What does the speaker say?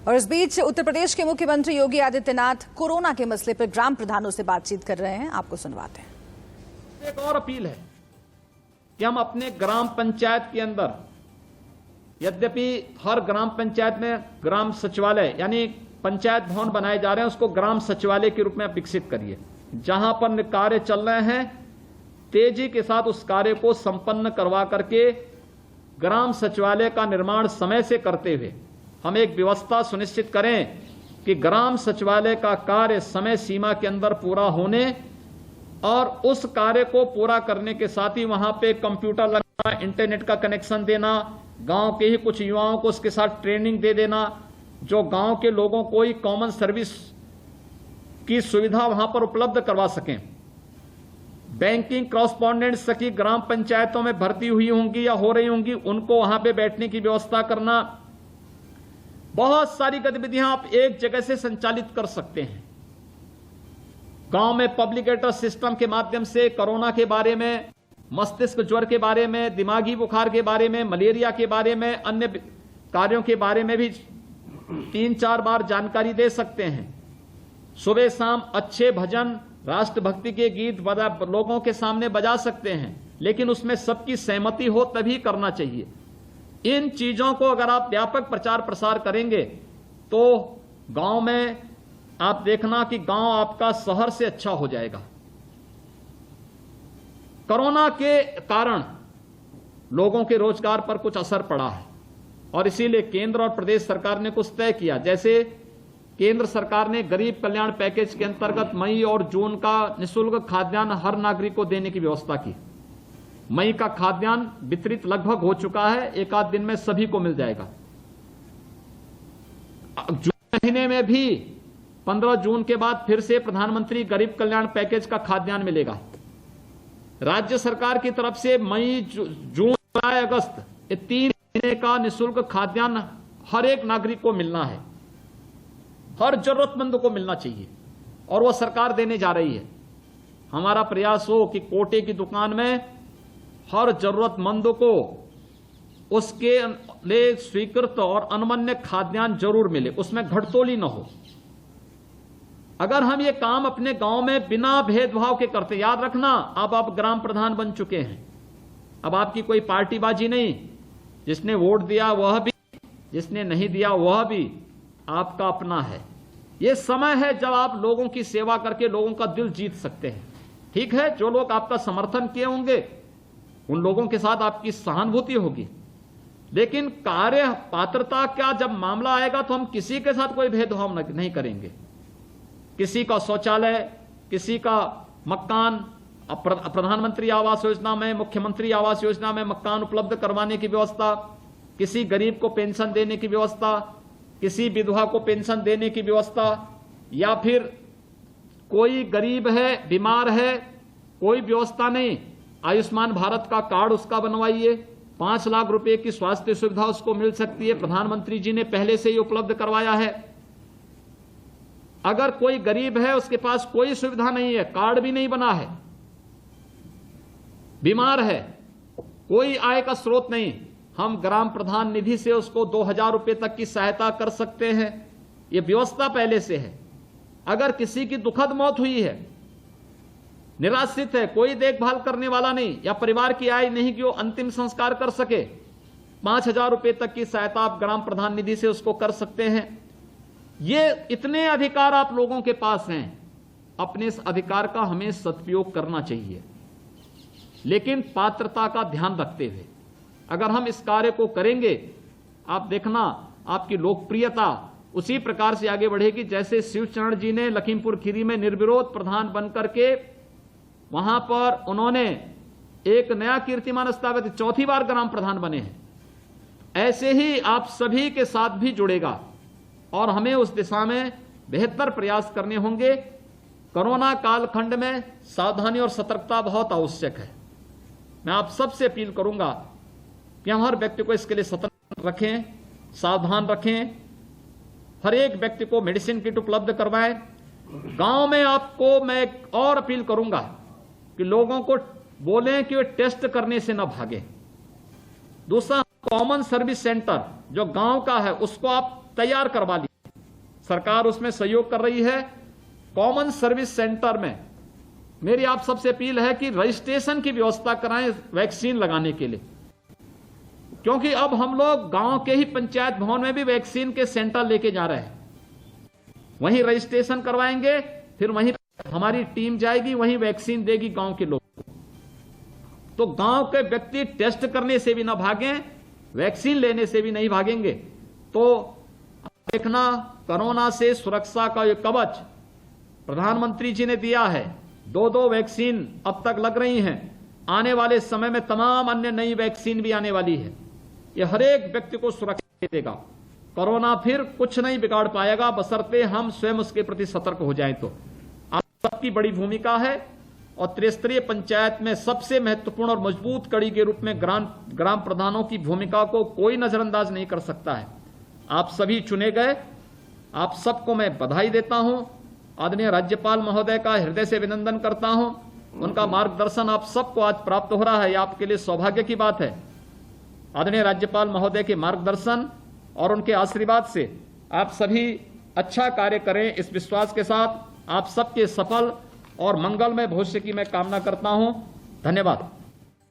और इस बीच उत्तर प्रदेश के मुख्यमंत्री योगी आदित्यनाथ कोरोना के मसले पर ग्राम प्रधानों से बातचीत कर रहे हैं। आपको सुनवाते हैं। एक और अपील है कि हम अपने ग्राम पंचायत के अंदर, यद्यपि हर ग्राम पंचायत में ग्राम सचिवालय यानी पंचायत भवन बनाए जा रहे हैं, उसको ग्राम सचिवालय के रूप में विकसित करिए। जहां पर कार्य चल रहे हैं तेजी के साथ उस कार्य को संपन्न करवा करके ग्राम सचिवालय का निर्माण समय से करते हुए हम एक व्यवस्था सुनिश्चित करें कि ग्राम सचिवालय का कार्य समय सीमा के अंदर पूरा होने और उस कार्य को पूरा करने के साथ ही वहां पे कंप्यूटर लगाना, इंटरनेट का कनेक्शन देना, गांव के ही कुछ युवाओं को उसके साथ ट्रेनिंग दे देना, जो गांव के लोगों को ही कॉमन सर्विस की सुविधा वहां पर उपलब्ध करवा सकें। बैंकिंग कॉरेस्पॉन्डेंट्स की ग्राम पंचायतों में भर्ती हुई होंगी या हो रही होंगी, उनको वहां पे बैठने की व्यवस्था करना। बहुत सारी गतिविधियां आप एक जगह से संचालित कर सकते हैं। गांव में पब्लिक एड्रेस सिस्टम के माध्यम से कोरोना के बारे में, मस्तिष्क ज्वर के बारे में, दिमागी बुखार के बारे में, मलेरिया के बारे में, अन्य कार्यों के बारे में भी 3-4 बार जानकारी दे सकते हैं। सुबह शाम अच्छे भजन, राष्ट्रभक्ति के गीत लोगों के सामने बजा सकते हैं, लेकिन उसमें सबकी सहमति हो तभी करना चाहिए। इन चीजों को अगर आप व्यापक प्रचार प्रसार करेंगे तो गांव में आप देखना कि गांव आपका शहर से अच्छा हो जाएगा। कोरोना के कारण लोगों के रोजगार पर कुछ असर पड़ा है और इसीलिए केंद्र और प्रदेश सरकार ने कुछ तय किया। जैसे केंद्र सरकार ने गरीब कल्याण पैकेज के अंतर्गत मई और जून का निःशुल्क खाद्यान्न हर नागरिक को देने की व्यवस्था की। मई का खाद्यान्न वितरित लगभग हो चुका है, एक आध दिन में सभी को मिल जाएगा। जून महीने में भी 15 जून के बाद फिर से प्रधानमंत्री गरीब कल्याण पैकेज का खाद्यान्न मिलेगा। राज्य सरकार की तरफ से मई, जून, जुलाई, अगस्त ये 3 महीने का निःशुल्क खाद्यान्न हर एक नागरिक को मिलना है, हर जरूरतमंद को मिलना चाहिए और वह सरकार देने जा रही है। हमारा प्रयास हो कि कोटे की दुकान में हर जरूरतमंद को उसके लिए स्वीकृत और अनमन्य खाद्यान्न जरूर मिले, उसमें घटतोली न हो। अगर हम ये काम अपने गांव में बिना भेदभाव के करते, याद रखना अब आप ग्राम प्रधान बन चुके हैं, अब आपकी कोई पार्टीबाजी नहीं। जिसने वोट दिया वह भी, जिसने नहीं दिया वह भी आपका अपना है। यह समय है जब आप लोगों की सेवा करके लोगों का दिल जीत सकते हैं। ठीक है, जो लोग आपका समर्थन किए होंगे उन लोगों के साथ आपकी सहानुभूति होगी, लेकिन कार्य पात्रता का जब मामला आएगा तो हम किसी के साथ कोई भेदभाव नहीं करेंगे। किसी का शौचालय, किसी का मकान, प्रधानमंत्री आवास योजना में, मुख्यमंत्री आवास योजना में मकान उपलब्ध करवाने की व्यवस्था, किसी गरीब को पेंशन देने की व्यवस्था, किसी विधवा को पेंशन देने की व्यवस्था, या फिर कोई गरीब है, बीमार है, कोई व्यवस्था नहीं, आयुष्मान भारत का कार्ड उसका बनवाइए, 5 लाख रुपए की स्वास्थ्य सुविधा उसको मिल सकती है, प्रधानमंत्री जी ने पहले से ही उपलब्ध करवाया है। अगर कोई गरीब है, उसके पास कोई सुविधा नहीं है, कार्ड भी नहीं बना है, बीमार है, कोई आय का स्रोत नहीं, हम ग्राम प्रधान निधि से उसको 2000 रुपए तक की सहायता कर सकते हैं। यह व्यवस्था पहले से है। अगर किसी की दुखद मौत हुई है, निराश्रित है, कोई देखभाल करने वाला नहीं, या परिवार की आय नहीं कि वो अंतिम संस्कार कर सके, 5000 रुपए तक की सहायता आप ग्राम प्रधान निधि से उसको कर सकते हैं। ये इतने अधिकार आप लोगों के पास हैं, अपने इस अधिकार का हमें सदुपयोग करना चाहिए, लेकिन पात्रता का ध्यान रखते हुए। अगर हम इस कार्य को करेंगे, आप देखना आपकी लोकप्रियता उसी प्रकार से आगे बढ़ेगी जैसे शिवचरण जी ने लखीमपुर खीरी में निर्विरोध प्रधान बनकर के वहां पर उन्होंने एक नया कीर्तिमान स्थापित, 4थी बार ग्राम प्रधान बने हैं। ऐसे ही आप सभी के साथ भी जुड़ेगा और हमें उस दिशा में बेहतर प्रयास करने होंगे। कोरोना कालखंड में सावधानी और सतर्कता बहुत आवश्यक है। मैं आप सबसे अपील करूंगा कि हम हर व्यक्ति को इसके लिए सतर्क रखें, सावधान रखें, हर एक व्यक्ति को मेडिसिन किट उपलब्ध करवाएं। गांव में आपको मैं और अपील करूंगा कि लोगों को बोलें कि वे टेस्ट करने से न भागें। दूसरा, कॉमन सर्विस सेंटर जो गांव का है उसको आप तैयार करवा लीजिए। सरकार उसमें सहयोग कर रही है। कॉमन सर्विस सेंटर में मेरी आप सबसे अपील है कि रजिस्ट्रेशन की व्यवस्था कराएं वैक्सीन लगाने के लिए, क्योंकि अब हम लोग गांव के ही पंचायत भवन में भी वैक्सीन के सेंटर लेके जा रहे हैं। वहीं रजिस्ट्रेशन करवाएंगे, फिर वहीं हमारी टीम जाएगी, वहीं वैक्सीन देगी गांव के लोग। तो गांव के व्यक्ति टेस्ट करने से भी ना भागें, वैक्सीन लेने से भी नहीं भागेंगे। तो देखना, कोरोना से सुरक्षा का ये कवच प्रधानमंत्री जी ने दिया है। 2 वैक्सीन अब तक लग रही हैं। आने वाले समय में तमाम अन्य नई वैक्सीन भी आने वाली है। ये हर एक व्यक्ति को सुरक्षा देगा। कोरोना फिर कुछ नहीं बिगाड़ पाएगा, बशर्ते हम स्वयं उसके प्रति सतर्क हो जाएं। तो आप सबकी बड़ी भूमिका है और त्रिस्तरीय पंचायत में सबसे महत्वपूर्ण और मजबूत कड़ी के रूप में ग्राम प्रधानों की भूमिका को कोई नजरअंदाज नहीं कर सकता है। आप सभी चुने गए, आप सबको मैं बधाई देता हूं। आदरणीय राज्यपाल महोदय का हृदय से अभिनंदन करता हूं। उनका मार्गदर्शन आप सबको आज प्राप्त हो रहा है, ये आपके लिए सौभाग्य की बात है। आदरणीय राज्यपाल महोदय के मार्गदर्शन और उनके आशीर्वाद से आप सभी अच्छा कार्य करें, इस विश्वास के साथ आप सबके सफल और मंगलमय भविष्य की मैं कामना करता हूं। धन्यवाद।